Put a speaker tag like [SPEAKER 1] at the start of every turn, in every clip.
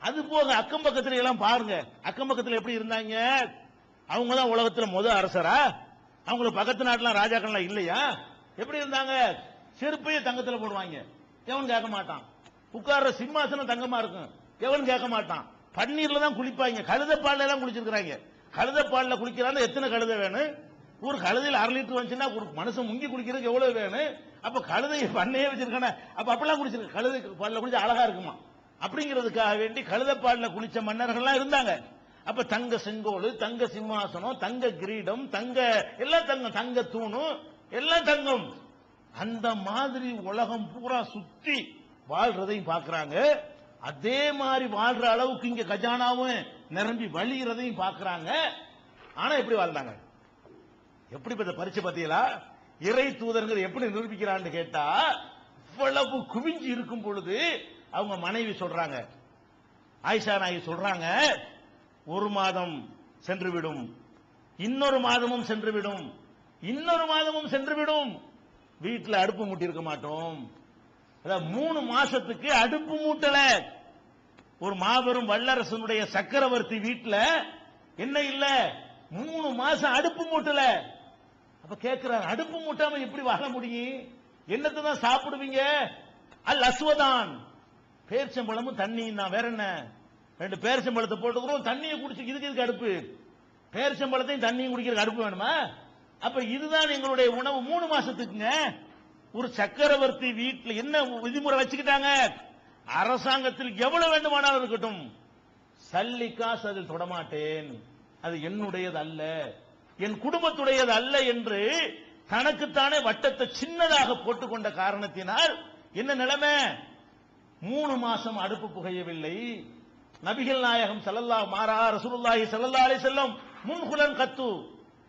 [SPEAKER 1] அது போக அக்கம் பக்கத்துல எல்லாம் பாருங்க, அக்கம் பக்கத்துல எப்படி இருந்தாங்க? அவங்க தான் உலகத்துல அரசரா? அவங்களுக்கு பக்கத்து நாட்டுல ராஜாக்கள்லாம் இல்லையா? எப்படி இருந்தாங்க? செருப்பையே தங்கத்துல போடுவாங்க, எவன் கேட்க மாட்டான். உட்கார்ற சிம்மாசனம் தங்கமா இருக்கும், எவன் கேட்க மாட்டான். பன்னீர்ல தான் குளிப்பாங்க, கழுதப்பால்ல எல்லாம் குளிச்சிருக்காங்க. கழுதப்பால்ல குளிக்கிறாங்க, எத்தனை கழுதை வேணும்? ஒரு கழுதையில் 1/2 லிட்டர் வந்துச்சுன்னா ஒரு மனுஷன் முங்கி குளிக்கிறதுக்கு எவ்வளவு வேணும்? அப்ப கழுதையை பண்ணையே வச்சிருக்கானே, அப்ப அப்பெல்லாம் குளிச்சிருக்கு. கழுதை பால்ல குளிச்சு அழகா இருக்குமா அப்படிங்கிறதுக்காக வேண்டி கழுதப்பால்ல குளிச்ச மன்னர்கள்லாம் இருந்தாங்க. அப்ப தங்க செங்கோல், தங்க சிம்மாசனம், தங்க கிரீடம், தங்க எல்லாம் தங்கம், தங்க தூணு எல்லாம் தங்கம். அந்த மாதிரி உலகம் பூரா சுத்தி வாழ்றதையும் பாக்குறாங்க. அதே மாதிரி வாழ்ற அளவுக்கு இங்க கஜானாவும் நிரம்பி வழிகிறதையும் பாக்குறாங்க. ஆனா எப்படி வாழ்ந்தாங்க? எப்படி பரிச்சை பத்தியலா? இறை தூதர்கள் எப்படி நிரூபிக்கிறான்னு கேட்டா, இவ்வளவு குவிஞ்சு இருக்கும் பொழுது அவங்க மனைவி சொல்றாங்க, ஆயிஷா நாயகி சொல்றாங்க, ஒரு மாதம் சென்றுவிடும், இன்னொரு மாதமும் சென்றுவிடும், இன்னொரு மாதமும் சென்றுவிடும், வீட்டில் அடுப்பு மூட்டி இருக்க மாட்டோம். 3 மாசத்துக்கு அடுப்பு மூட்டல. ஒரு மாபெரும் வல்லரசனுடைய சக்கரவர்த்தி வீட்டில் என்ன இல்ல, 3 மாசம் அடுப்பு மூட்டல. அப்ப கேட்கிறார், அடுப்பு மூட்டாம எப்படி வாழ முடியும்? என்னத்தை தான் சாப்பிடுவீங்க? அல் அஸ்வதான், பேரிச்சம்பழமும் தண்ணியும் தான், வேற என்ன? 2 பேரிச்சம்பழத்தை போட்டுக்கிறோம், தண்ணியை குடிச்சு இதுக்கு அடுப்பு? பேரிச்சம்பழத்தையும் தண்ணியும் குடிக்கிறதுக்கு அடுப்பு வேணுமா? அப்ப இதுதான் எங்களுடைய உணவு 3 மாசத்துக்குங்க. ஒரு சக்கரவர்த்தி வீட்டில் என்ன விதிமுறை வச்சுக்கிட்டாங்க? அரசாங்கத்தில் எவ்வளவு வேண்டுமானாலும் இருக்கட்டும், சல்லி காசு அதில் தொடமாட்டேன், அது என்னுடையது அல்ல, என் குடும்பத்துடையது அல்ல என்று தனக்குத்தானே வட்டத்தை சின்னதாக போட்டுக்கொண்ட காரணத்தினால் என்ன நிலைமை? 3 மாசம் அடுப்பு புகையவில்லை. நபிகள் நாயகம் ரசூலுல்லாஹி ஸல்லல்லாஹு அலைஹி வஸல்லம் முன்குலன் கத்து,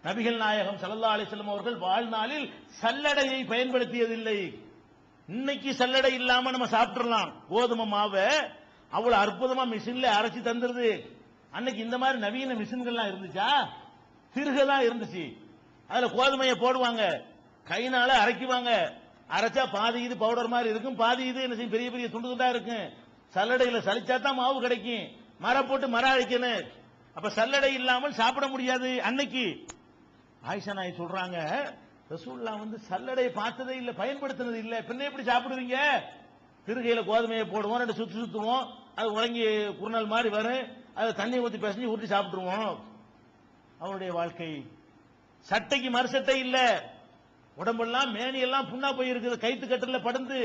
[SPEAKER 1] நபிகள் நாயகம் ஸல்லல்லாஹு அலைஹி வஸல்லம் அவர்கள் வாழ்நாளில் சல்லடையை பயன்படுத்தியதில்லை. இன்னைக்கு சல்லடை இல்லாம நம்ம சாப்பிடலாம், கோதுமை மாவை அவ்வளவு அற்புதமா மிஷின்ல அரைச்சி தந்துருது. அன்னைக்கு இந்த மாதிரி நவீன மிஷின்கள்லாம் இருந்துச்சா? திருகதான் இருந்துச்சு. அதுல கோதுமையை போடுவாங்க, கைனால அரைக்குவாங்க, அரைச்சா பாதி இது பவுடர் மாதிரி இருக்கும், பாதி இது என்ன செய்யும், பெரிய பெரிய துண்டு துண்டா இருக்கும். சல்லடையில சலிச்சா தான் மாவு கிடைக்கும், மரம் போட்டு மரம் அரைக்கணும். அப்ப சல்லடை இல்லாமல் சாப்பிட முடியாது அன்னைக்கு. ஆயிஷா நாயகி சொல்றாங்க, ரசூலுல்லாஹ் சல்லடையை பார்த்ததே இல்ல, பயன்படுத்தினது இல்ல, பின்ன எப்படி சாப்பிடுவீங்க? திருகையில கோதுமையை போடுவோம், 2 சுத்து சுத்துவோம், அது உறங்கி குறுநல் மாதிரி வரும், அதை தண்ணி ஊற்றி பேசி ஊற்றி சாப்பிட்டுருவோம். அவருடைய வாழ்க்கை. சட்டைக்கு மறுசட்டை இல்ல, உடம்பெல்லாம் மேனி எல்லாம் புண்ணா போயிருக்குது, கைத்து கட்டில படுந்து.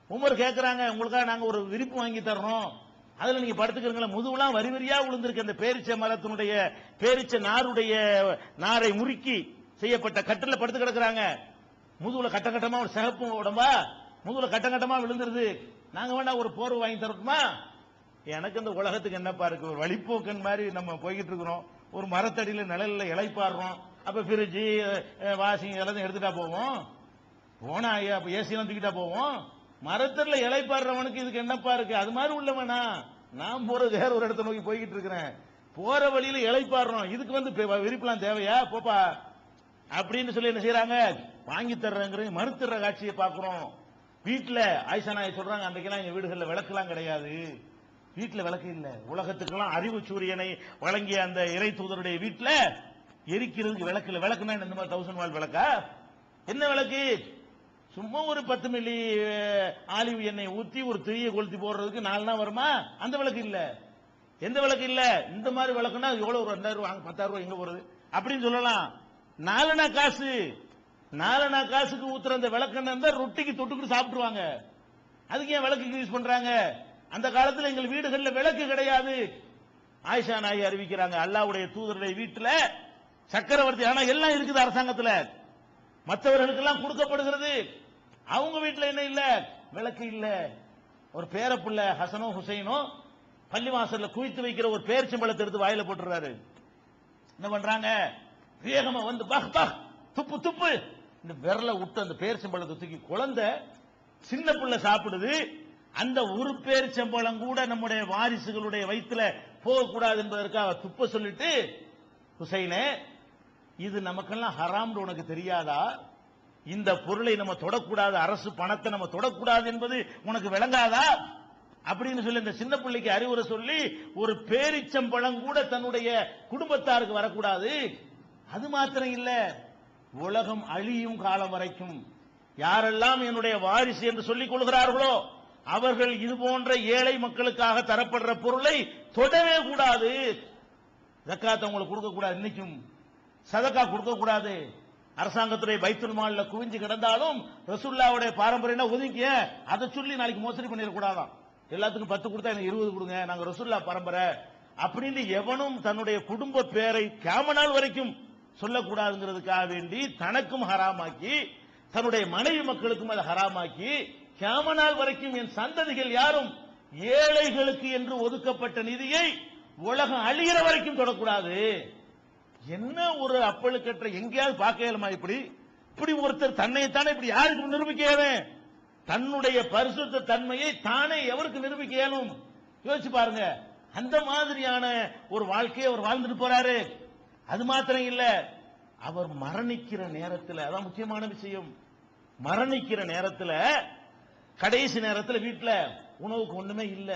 [SPEAKER 1] உமர் கேட்கிறாங்க, உங்களுக்காக நாங்க ஒரு விரிப்பு வாங்கி தர்றோம், அதுல நீங்க படுத்துக்கிறீங்களா? முதுகுலாம் வரி வரியா விழுந்திருக்கு. அந்த பேரிச்ச மரத்தினுடைய பேரிச்ச நாருடைய நாரை முறுக்கி செய்யப்பட்ட கட்டில படுத்து கிடக்குறாங்க. முதுகுல கட்ட கட்டமா ஒரு சிகப்பு உடம்பா, முதுகுல கட்ட கட்டமா விழுந்துருது. நாங்க வேணா ஒரு போர்வை வாங்கி தரட்டுமா? எனக்கு இந்த உலகத்துக்கு என்னப்பா இருக்கு, ஒரு வழிப்போக்கன் மாதிரி நம்ம போய்கிட்டு இருக்கிறோம். ஒரு மரத்தடியில நிழல்ல இளைப்பாடுறோம், அப்ப ஃப்ரிட்ஜ் வாஷிங் எல்லாத்தையும் எடுத்துட்டா போவோம், போனா அப்ப ஏசி எல்லாம் தூக்கிட்டா போவோம். மரத்தடியில இளைப்பாடுறவனுக்கு இதுக்கு என்னப்பா இருக்கு? அது மாதிரி உள்ளவனா? நான் போறது வேற ஒரு இடத்த நோக்கி போய்கிட்டு இருக்கிறேன், போற வழியில இளைப்பாடுறோம், இதுக்கு விரிப்புலாம் தேவையா? போப்பா அப்படின்னு சொல்லி என்ன செய்யறாங்க, வாங்கி தர்றங்கிற மறுத்துற காட்சியை பார்க்கிறோம். வீட்டுல ஆயிஷா நாயகி சொல்றாங்க, அன்றைக்கெல்லாம் எங்க வீடுகள்ல விளக்குலாம் கிடையாது, வீட்டுல விளக்கு இல்ல. உலகத்துக்கெல்லாம் அறிவு சூரியனை வழங்கிய அந்த இறை தூதருடைய வீட்டுல எரிக்கிறதுக்கு விளக்கு இல்ல. விளக்குனா இந்த மாதிரி 1000 வாட் விளக்கா? என்ன விளக்கு? சும்மா ஒரு 10 மில்லி ஆலிவ் எண்ணெய் ஊத்தி ஒரு திரியை கொளுத்தி போடுறதுக்கு 4 நாள் வருமா? அந்த விளக்கு இல்ல. எந்த விளக்கு இல்ல? இந்த மாதிரி விளக்குனா எவ்வளவு? 2000 ரூபாய், 10,000 ரூபாய் எங்க போறது அப்படின்னு சொல்லலாம். 4 காசு, 4 காசுக்கு ஊத்துற அந்த விளக்கு ரொட்டிக்கு தொட்டுக்கிட்டு சாப்பிட்டுருவாங்க. அதுக்கு ஏன் விளக்கு யூஸ் பண்றாங்க? அந்த காலத்தில் எங்கள் வீடுகளில் விளக்கு கிடையாது. ஆயிஷா நாயகி அறிவிக்கிறாங்க, அல்லாஹ்வுடைய தூதருடைய வீட்டுல சக்கரவர்த்தி, ஆனா எல்லாம் இருக்குது அரசாங்கத்தில், மற்றவர்களுக்கெல்லாம் கொடுக்கப்படுகிறது. அவங்க வீட்டுல என்ன இல்ல? விளக்கு இல்ல. ஒரு பேரப்புள்ள ஹசனோ ஹுசைனோ பள்ளிவாசல்ல குவித்து வைக்கிற ஒரு பேரிச்சம்பழத்தை எடுத்து வாயில போட்டுறாரு. என்ன பண்றாங்க? வேகமா பஹ் பஹ் துப்பு துப்பு இந்த விரல விட்டு அந்த பேரிச்சம்பழத்தை தூக்கி குழந்தை சின்ன பிள்ளை சாப்பிடுது. அந்த ஒரு பேரிச்சம்பழம் கூட நம்முடைய வாரிசுகளுடைய வயிற்றுல போகக்கூடாது என்பதற்காக துப்ப சொல்லிட்டு, ஹுசைனே இது நமக்கெல்லாம் ஹராம்னு உனக்கு தெரியாதா? இந்த பொருளை நம்ம தொடக்கூடாது, அரசு பணத்தை நம்ம தொடக்கூடாது என்பது உனக்கு விளங்காதா? அப்படின்னு சொல்லி இந்த சின்ன பிள்ளைக்கு அறிவுரை சொல்லி ஒரு பேரிச்சம்பழம் கூட தன்னுடைய குடும்பத்தாருக்கு வரக்கூடாது. அது மாத்திரம் இல்ல, உலகம் அழியும் காலம் வரைக்கும் யாரெல்லாம் என்னுடைய வாரிசு என்று சொல்லிக் கொள்கிறார்களோ அவர்கள் இது போன்ற ஏழை மக்களுக்காக தரப்படுற பொருளை தொடவே கூடாது. ஜக்காத் அவங்களுக்கு கொடுக்க கூடாது, இன்னைக்கும் சதக்கா கொடுக்க கூடாது. அரசாங்கத்துடைய பைத்துல் மால்ல குவிஞ்சு கிடந்தாலும் ரசூலுல்லாஹ்வுடைய பாரம்பரியம் ஒதுக்கிய அதை சொல்லி நாளைக்கு மோசடி பண்ணிடக்கூடாதான். எல்லாத்துக்கும் 10 கொடுத்தா எனக்கு 20 கொடுங்க, நாங்க ரசூலுல்லாஹ் பரம்பரை அப்படின்னு எவனும் தன்னுடைய குடும்ப பேரை கியாமத் நாள் வரைக்கும் சொல்லக்கூடாதுங்கிறதுக்காக வேண்டி தனக்கும் ஹராமாக்கி தன்னுடைய மனைவி மக்களுக்கும் அதை ஹராமாக்கி கியாமத் நாள் வரைக்கும் என் சந்ததிகள் யாரும் ஏழைகளுக்கு என்று ஒதுக்கப்பட்ட நிதியை உலகம் அழிகிற வரைக்கும் தொடக்கூடாது. என்ன ஒரு அப்பழுக்கற்ற, எங்கேயாவது பார்க்க இயலுமா? இப்படி ஒருத்தர் தன்னைத்தானே இப்படி யாருக்கு நிரூபிக்க? தன்னுடைய பரிசுத்த தன்மையை தானே எவருக்கு நிரூபிக்க இயலும்? யோசிச்சு பாருங்க. அந்த மாதிரியான ஒரு வாழ்க்கையை அவர் வாழ்ந்துட்டு போறாரு. அது மாத்திரம் இல்ல, அவர் மரணிக்கிற நேரத்தில், அதான் முக்கியமான விஷயம், மரணிக்கிற நேரத்தில் கடைசி நேரத்தில் வீட்டில் உணவுக்கு ஒண்ணுமே இல்ல.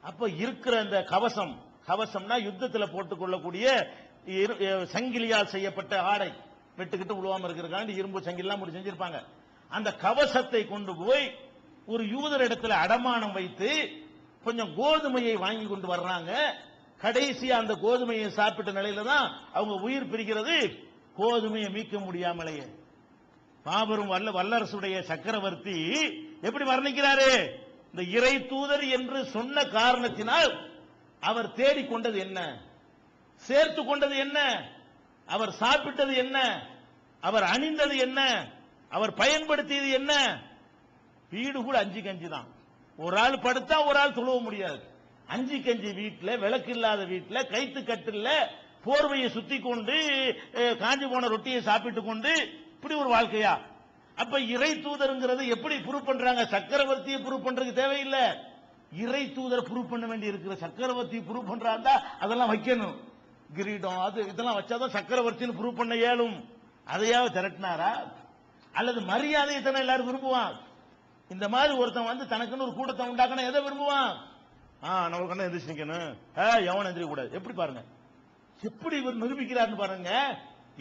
[SPEAKER 1] அப்ப இருக்கிற அந்த கவசம்னா யுத்தத்தில் போட்டுக் கொள்ளக்கூடிய சங்கிலியால் செய்யப்பட்ட ஆடை, வெட்டுக்கிட்டு உழுவாம இருக்கிறதுக்காண்டி இரும்பு சங்கிலாம் முடி செஞ்சிருப்பாங்க. அந்த கவசத்தை கொண்டு போய் ஒரு யூதர் இடத்துல அடமானம் வைத்து கொஞ்சம் கோதுமையை வாங்கி கொண்டு வர்றாங்க. கடைசியா அந்த கோதுமையை சாப்பிட்ட நிலையில தான் அவங்க உயிர் பிரிக்கிறது. கோதுமையை மீட்க முடியாமலேயே மாபெரும் வல்லரசுடைய சக்கரவர்த்தி எப்படி மரணிக்கிறாரு? இந்த இறை தூதர் என்று சொன்ன காரணத்தினால் அவர் தேடிக்கொண்டது என்ன, சேர்த்து கொண்டது என்ன, அவர் சாப்பிட்டது என்ன, அவர் அணிந்தது என்ன, அவர் பயன்படுத்தியது என்ன? வீடு கூட 5 கஞ்சி தான். ஒரு ஆள் படுத்தா ஒரு ஆள் துளவ முடியாது. 5 கஞ்சி வீட்டில், விளக்கு இல்லாத வீட்டில், கைத்து கட்டில் போர்வையை சுத்தி கொண்டு காஞ்சி போன ரொட்டியை சாப்பிட்டு கொண்டு இப்படி ஒரு வாழ்க்கையா? அப்ப இறை தூதருங்கிறது எப்படி ப்ரூவ் பண்றாங்க? சக்கரவர்த்தியை ப்ரூவ் பண்றதுக்கு தேவையில்லை, இறை தூதர் ப்ரூவ் பண்ண வேண்டி இருக்கிற. சக்கரவர்த்தி ப்ரூவ் பண்றாங்க, அதெல்லாம் வைக்கணும், கிரீடம் அது இதெல்லாம் வச்சாதான் சக்கரவர்த்தின்னு ப்ரூவ் பண்ண இயலும். அதையாவது திரட்டினாரா? அல்லது மரியாதையை தானே எல்லாரும் விரும்புவான். இந்த மாதிரி ஒருத்தன் வந்து தனக்குன்னு ஒரு கூட்டத்தை உண்டாக்கணும், எதை விரும்புவான்? நமக்கு என்ன எந்திரிச்சு நிக்கணும், எவன் எந்திரிக்க கூடாது. எப்படி பாருங்க, எப்படி இவர் நிரூபிக்கிறார்னு பாருங்க.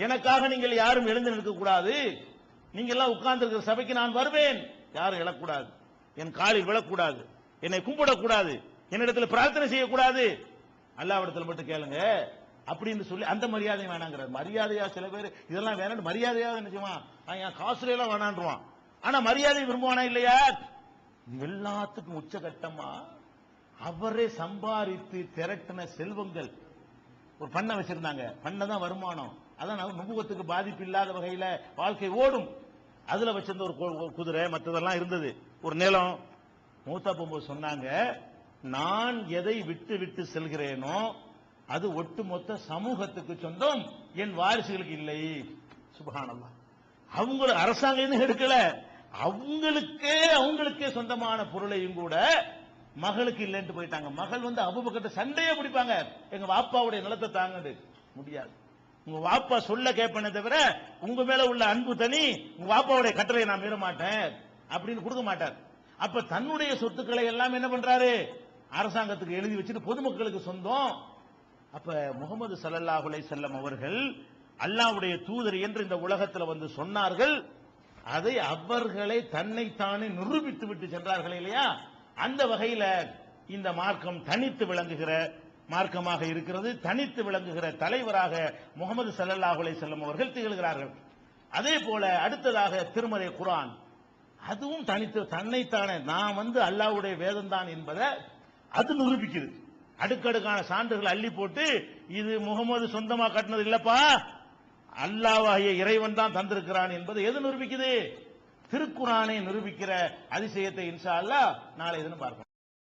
[SPEAKER 1] எனக்காக நீங்கள் யாரும் எழுந்து நிற்க கூடாது, நீங்க எல்லாம் உட்கார்ந்து இருக்கிற சபைக்கு நான் வருவேன், யாரும் எழக்கூடாது, என் காலில் விழக்கூடாது, என்னை கும்பிடக்கூடாது, என்னிடத்தில் பிரார்த்தனை செய்யக்கூடாது, அல்லாஹ்விடத்தில் மட்டும் கேளுங்க அப்படின்னு சொல்லி அந்த மரியாதை வேணாங்கிறார். மரியாதையா சில பேர் இதெல்லாம் வேணும், மரியாதையாக நினைச்சுமா என் காசுல எல்லாம் வேணான்றான். ஆனா மரியாதை விரும்புவானா இல்லையா? எல்லாத்துக்கும் உச்சகட்டமா அவரே சம்பாதித்து திரட்டின செல்வங்கள் ஒரு பண்ணை வச்சிருந்தாங்க. பண்ணை தான் வருமானம், அதான் நுபுவத்துக்கு பாதிப்பு இல்லாத வகையில வாழ்க்கை ஓடும். அதுல வச்சிருந்த ஒரு குதிரை மற்றதெல்லாம் இருந்தது, ஒரு நிலம். மூத்தா போகும்போது சொன்னாங்க, நான் எதை விட்டு விட்டு செல்கிறேனோ அது ஒட்டுமொத்த சமூகத்துக்கு சொந்தம், என் வாரிசுகளுக்கு இல்லை. சுப்ஹானல்லாஹ். அவங்க அரசாங்கம் எடுக்கல, அவங்களுக்கே சொந்தமான பொருளையும் கூட மகளுக்கு இல்லைன்னு போயிட்டாங்க. மகள் வந்து அபூபக்கர்ட்ட சண்டையே பிடிப்பாங்க, எங்க வாப்பாவுடைய நிலத்தை தாங்க முடியாது, உங்க வாப்பா சொல்ல கேட்பேனே தவிர உங்க மேல உள்ள அன்பு தனி, உங்க வாப்பாவுடைய கட்டளையை நான் மீற மாட்டேன் அப்படின்னு கொடுக்க மாட்டார். அப்ப தன்னுடைய சொத்துக்களை எல்லாம் என்ன பண்றாரு? அரசாங்கத்துக்கு எழுதி வச்சுட்டு பொதுமக்களுக்கு சொந்தம். அப்ப முகமது ஸல்லல்லாஹு அலைஹி வஸல்லம் அவர்கள் அல்லாஹ்வுடைய தூதர் என்று இந்த உலகத்தில் வந்து சொன்னார்கள். அதை அவர்களை தன்னைத்தானே நிரூபித்து விட்டு சென்றார்கள் இல்லையா? அந்த வகையில இந்த மார்க்கம் தனித்து விளங்குகிற மார்க்கமாக இருக்கிறது. தனித்து விளங்குகிற தலைவராக முகமது ஸல்லல்லாஹு அலைஹி வஸல்லம் அவர்கள் திகழ்கிறார்கள். அதே போல அடுத்ததாக திருமறை குர்ஆன், அதுவும் தனித்து தன்னைத்தானே நான் வந்து அல்லாஹ்வுடைய வேதம் தான் என்பதை அது நிரூபிக்குது. அடுக்கடுக்கான சான்றுகள் அள்ளி போட்டு இது முகமது சொந்தமா கட்டினது இல்லப்பா, அல்லாஹ்வாகிய இறைவன் தான் தந்திருக்கிறான் என்பதை எது நிரூபிக்குது? திருக்குர்ஆனை நிரூபிக்கிற அதிசயத்தை இன்ஷா அல்லாஹ் நாளை தினம் பார்ப்போம்.